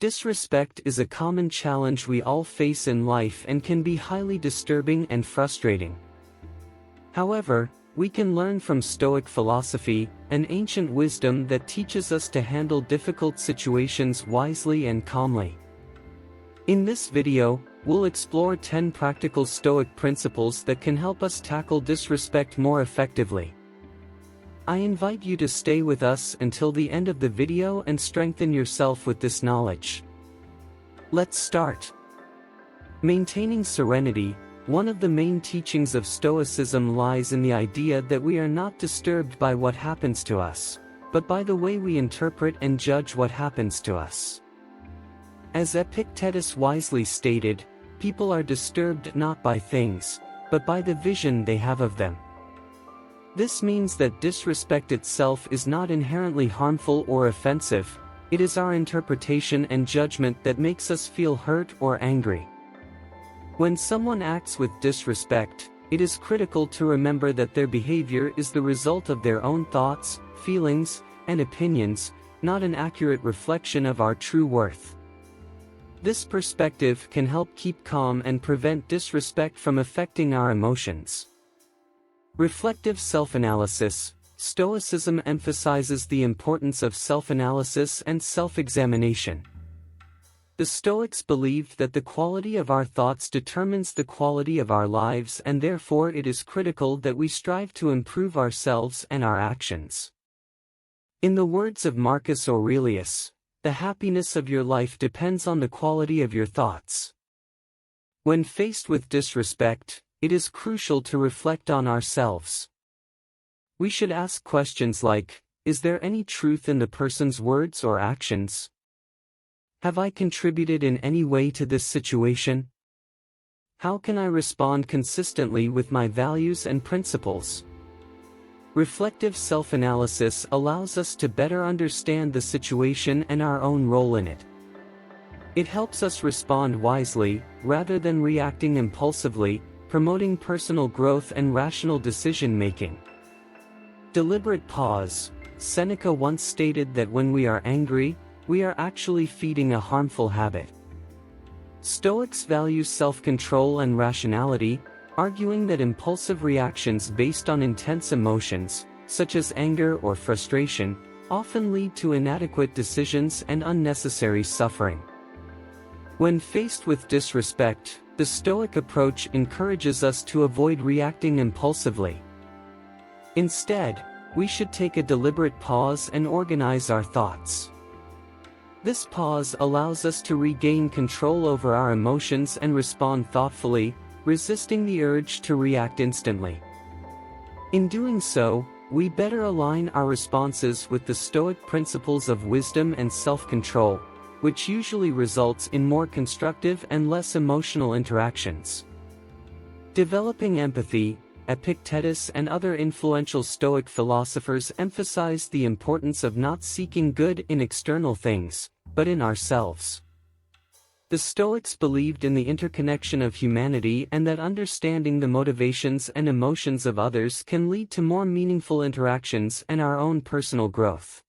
Disrespect is a common challenge we all face in life and can be highly disturbing and frustrating. However, we can learn from Stoic philosophy, an ancient wisdom that teaches us to handle difficult situations wisely and calmly. In this video, we'll explore 10 practical Stoic principles that can help us tackle disrespect more effectively. I invite you to stay with us until the end of the video and strengthen yourself with this knowledge. Let's start. Maintaining serenity. One of the main teachings of Stoicism lies in the idea that we are not disturbed by what happens to us, but by the way we interpret and judge what happens to us. As Epictetus wisely stated, people are disturbed not by things, but by the vision they have of them. This means that disrespect itself is not inherently harmful or offensive, it is our interpretation and judgment that makes us feel hurt or angry. When someone acts with disrespect, it is critical to remember that their behavior is the result of their own thoughts, feelings, and opinions, not an accurate reflection of our true worth. This perspective can help keep calm and prevent disrespect from affecting our emotions. Reflective self-analysis. Stoicism emphasizes the importance of self-analysis and self-examination. The Stoics believed that the quality of our thoughts determines the quality of our lives, and therefore it is critical that we strive to improve ourselves and our actions. In the words of Marcus Aurelius, the happiness of your life depends on the quality of your thoughts. When faced with disrespect, it is crucial to reflect on ourselves. We should ask questions like, is there any truth in the person's words or actions? Have I contributed in any way to this situation? How can I respond consistently with my values and principles? Reflective self-analysis allows us to better understand the situation and our own role in it. It helps us respond wisely, rather than reacting impulsively, promoting personal growth and rational decision-making. Deliberate pause. Seneca once stated that when we are angry, we are actually feeding a harmful habit. Stoics value self-control and rationality, arguing that impulsive reactions based on intense emotions, such as anger or frustration, often lead to inadequate decisions and unnecessary suffering. When faced with disrespect, the Stoic approach encourages us to avoid reacting impulsively. Instead, we should take a deliberate pause and organize our thoughts. This pause allows us to regain control over our emotions and respond thoughtfully, resisting the urge to react instantly. In doing so, we better align our responses with the Stoic principles of wisdom and self-control, which usually results in more constructive and less emotional interactions. Developing empathy. Epictetus and other influential Stoic philosophers emphasized the importance of not seeking good in external things, but in ourselves. The Stoics believed in the interconnection of humanity and that understanding the motivations and emotions of others can lead to more meaningful interactions and our own personal growth.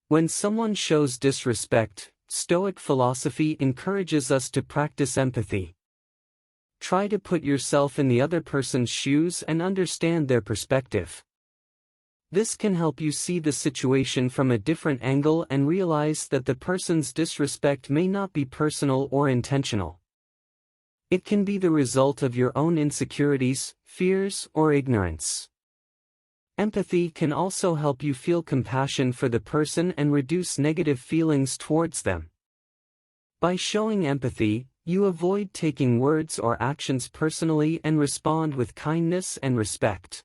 When someone shows disrespect, Stoic philosophy encourages us to practice empathy. Try to put yourself in the other person's shoes and understand their perspective. This can help you see the situation from a different angle and realize that the person's disrespect may not be personal or intentional. It can be the result of your own insecurities, fears, or ignorance. Empathy can also help you feel compassion for the person and reduce negative feelings towards them. By showing empathy, you avoid taking words or actions personally and respond with kindness and respect.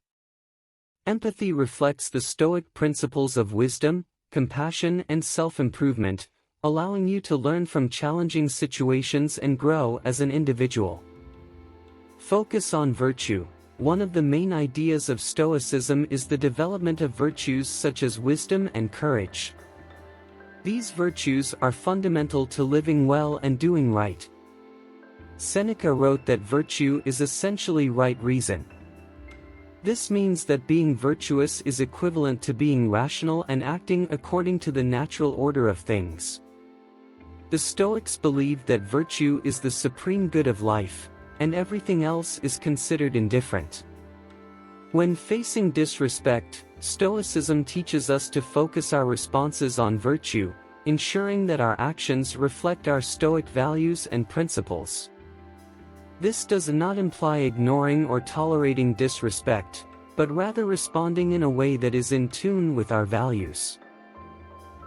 Empathy reflects the Stoic principles of wisdom, compassion, and self-improvement, allowing you to learn from challenging situations and grow as an individual. Focus on virtue. One of the main ideas of Stoicism is the development of virtues such as wisdom and courage. These virtues are fundamental to living well and doing right. Seneca wrote that virtue is essentially right reason. This means that being virtuous is equivalent to being rational and acting according to the natural order of things. The Stoics believed that virtue is the supreme good of life, and everything else is considered indifferent. When facing disrespect, Stoicism teaches us to focus our responses on virtue, ensuring that our actions reflect our Stoic values and principles. This does not imply ignoring or tolerating disrespect, but rather responding in a way that is in tune with our values.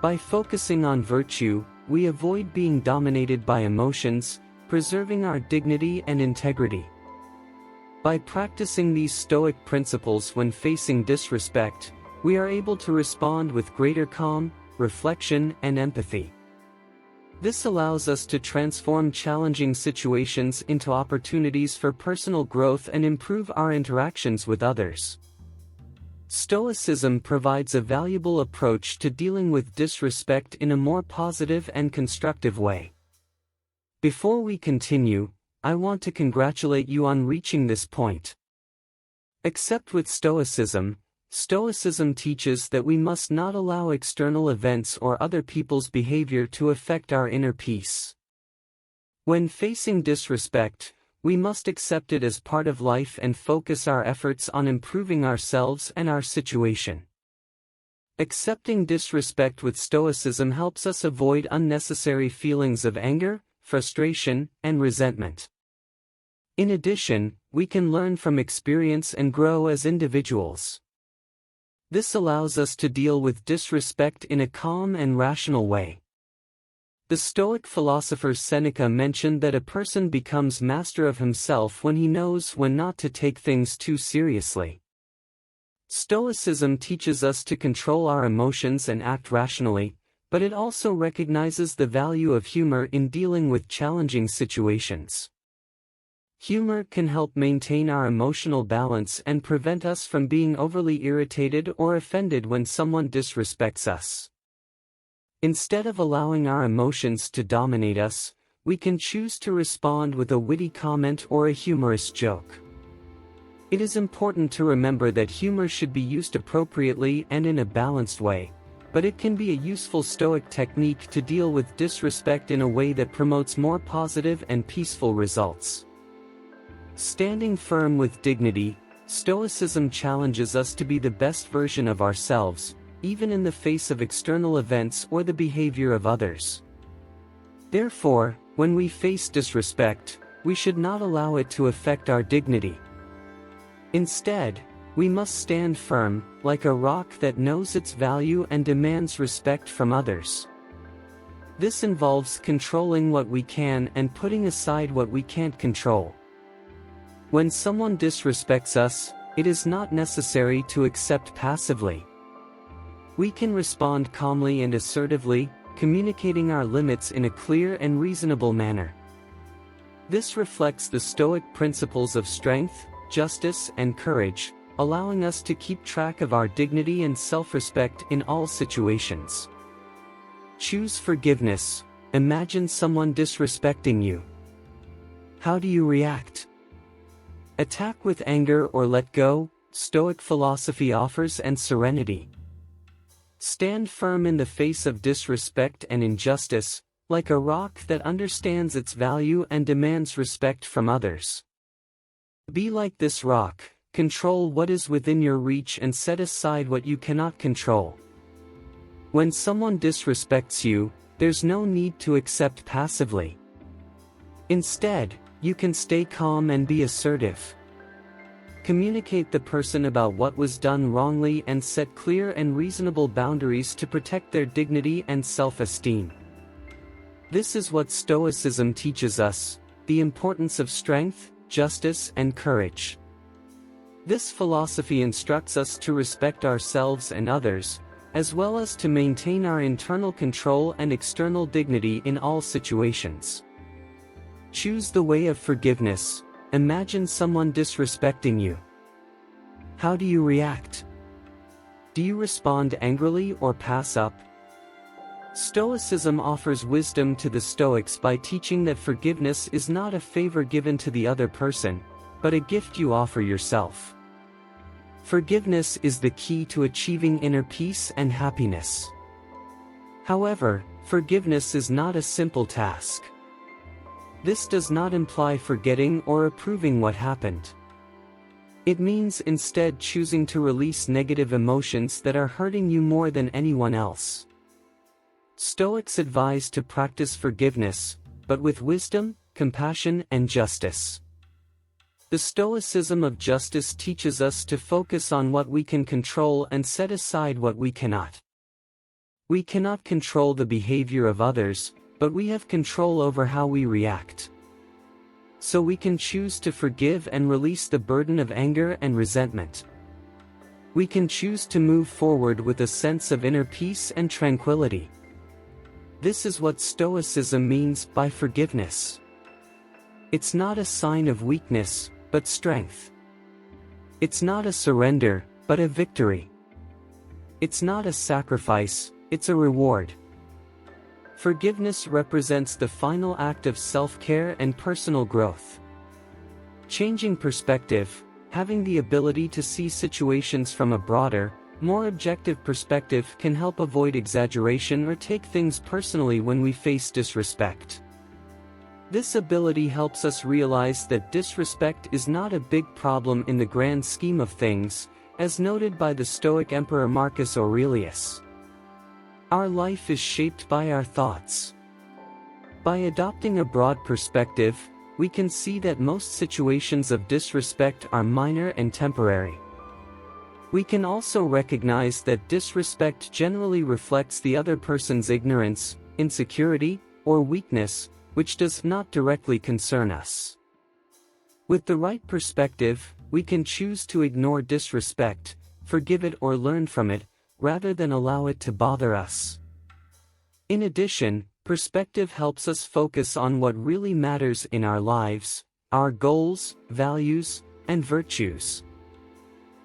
By focusing on virtue, we avoid being dominated by emotions, preserving our dignity and integrity. By practicing these Stoic principles when facing disrespect, we are able to respond with greater calm, reflection, and empathy. This allows us to transform challenging situations into opportunities for personal growth and improve our interactions with others. Stoicism provides a valuable approach to dealing with disrespect in a more positive and constructive way. Before we continue, I want to congratulate you on reaching this point. Except with Stoicism, Stoicism teaches that we must not allow external events or other people's behavior to affect our inner peace. When facing disrespect, we must accept it as part of life and focus our efforts on improving ourselves and our situation. Accepting disrespect with Stoicism helps us avoid unnecessary feelings of anger, frustration, and resentment. In addition, we can learn from experience and grow as individuals. This allows us to deal with disrespect in a calm and rational way. The Stoic philosopher Seneca mentioned that a person becomes master of himself when he knows when not to take things too seriously. Stoicism teaches us to control our emotions and act rationally, but it also recognizes the value of humor in dealing with challenging situations. Humor can help maintain our emotional balance and prevent us from being overly irritated or offended when someone disrespects us. Instead of allowing our emotions to dominate us, we can choose to respond with a witty comment or a humorous joke. It is important to remember that humor should be used appropriately and in a balanced way, but it can be a useful Stoic technique to deal with disrespect in a way that promotes more positive and peaceful results. Standing firm with dignity, Stoicism challenges us to be the best version of ourselves, even in the face of external events or the behavior of others. Therefore, when we face disrespect, we should not allow it to affect our dignity. Instead, we must stand firm, like a rock that knows its value and demands respect from others. This involves controlling what we can and putting aside what we can't control. When someone disrespects us, it is not necessary to accept passively. We can respond calmly and assertively, communicating our limits in a clear and reasonable manner. This reflects the Stoic principles of strength, justice, and courage, allowing us to keep track of our dignity and self-respect in all situations. Choose forgiveness. Imagine someone disrespecting you. How do you react? Attack with anger or let go? Stoic philosophy offers and serenity. Stand firm in the face of disrespect and injustice, like a rock that understands its value and demands respect from others. Be like this rock, control what is within your reach and set aside what you cannot control. When someone disrespects you, there's no need to accept passively. Instead, you can stay calm and be assertive. Communicate the person about what was done wrongly and set clear and reasonable boundaries to protect their dignity and self-esteem. This is what Stoicism teaches us, the importance of strength, justice, and courage. This philosophy instructs us to respect ourselves and others, as well as to maintain our internal control and external dignity in all situations. Choose the way of forgiveness. Imagine someone disrespecting you. How do you react? Do you respond angrily or pass up? Stoicism offers wisdom to the Stoics by teaching that forgiveness is not a favor given to the other person, but a gift you offer yourself. Forgiveness is the key to achieving inner peace and happiness. However, forgiveness is not a simple task. This does not imply forgetting or approving what happened. It means instead choosing to release negative emotions that are hurting you more than anyone else. Stoics advise to practice forgiveness, but with wisdom, compassion, and justice. The Stoicism of justice teaches us to focus on what we can control and set aside what we cannot. We cannot control the behavior of others, but we have control over how we react. So we can choose to forgive and release the burden of anger and resentment. We can choose to move forward with a sense of inner peace and tranquility. This is what Stoicism means by forgiveness. It's not a sign of weakness, but strength. It's not a surrender, but a victory. It's not a sacrifice, it's a reward. Forgiveness represents the final act of self-care and personal growth. Changing perspective, having the ability to see situations from a broader, more objective perspective can help avoid exaggeration or take things personally when we face disrespect. This ability helps us realize that disrespect is not a big problem in the grand scheme of things, as noted by the Stoic Emperor Marcus Aurelius. Our life is shaped by our thoughts. By adopting a broad perspective, we can see that most situations of disrespect are minor and temporary. We can also recognize that disrespect generally reflects the other person's ignorance, insecurity, or weakness, which does not directly concern us. With the right perspective, we can choose to ignore disrespect, forgive it or learn from it, rather than allow it to bother us. In addition, perspective helps us focus on what really matters in our lives, our goals, values, and virtues.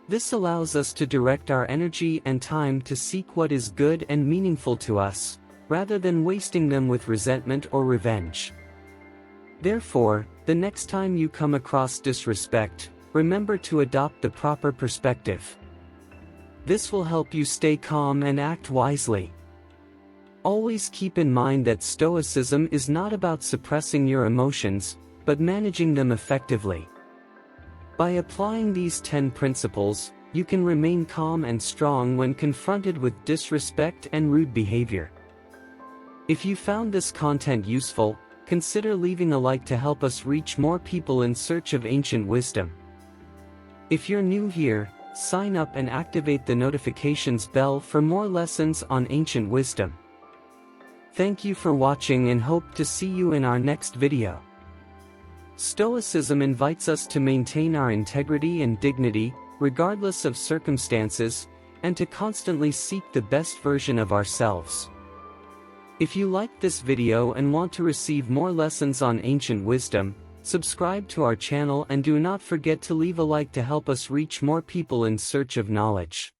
This allows us to direct our energy and time to seek what is good and meaningful to us, rather than wasting them with resentment or revenge. Therefore, the next time you come across disrespect, remember to adopt the proper perspective. This will help you stay calm and act wisely. Always keep in mind that Stoicism is not about suppressing your emotions, but managing them effectively. By applying these 10 principles, you can remain calm and strong when confronted with disrespect and rude behavior. If you found this content useful, consider leaving a like to help us reach more people in search of ancient wisdom. If you're new here, sign up and activate the notifications bell for more lessons on ancient wisdom. Thank you for watching and hope to see you in our next video. Stoicism invites us to maintain our integrity and dignity, regardless of circumstances, and to constantly seek the best version of ourselves. If you liked this video and want to receive more lessons on ancient wisdom, subscribe to our channel and do not forget to leave a like to help us reach more people in search of knowledge.